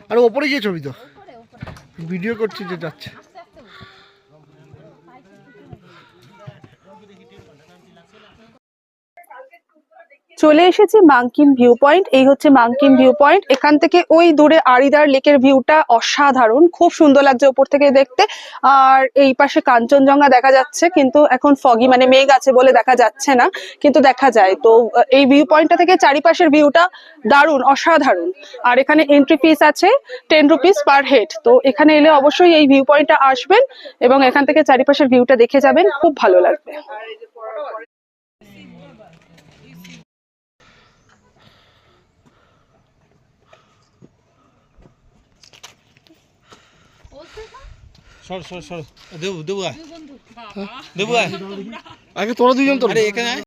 আর ওপরে গিয়ে ছবি তো ভিডিও করছি যে যাচ্ছে। চলে এসেছি মাঙ্কিম ভিউ পয়েন্ট। এই হচ্ছে মাঙ্কিম ভিউ পয়েন্ট। এখান থেকে ওই দূরে আরিদার লেকের ভিউটা অসাধারণ, খুব সুন্দর লাগছে উপর থেকে দেখতে। আর এই পাশে কাঞ্চনজঙ্ঘা দেখা যাচ্ছে, কিন্তু এখন ফগি মানে মেঘ আছে বলে দেখা যাচ্ছে না, কিন্তু দেখা যায়। তো এই ভিউ পয়েন্টটা থেকে চারিপাশের ভিউটা দারুণ, অসাধারণ। আর এখানে এন্ট্রি ফিস আছে 10 রুপিস পার হেড। তো এখানে এলে অবশ্যই এই ভিউ পয়েন্টটা আসবেন এবং এখান থেকে চারিপাশের ভিউটা দেখে যাবেন, খুব ভালো লাগবে। সর সর সর দেবু দেবু দেবু আগে তোরা দুজন তো আরে এখানে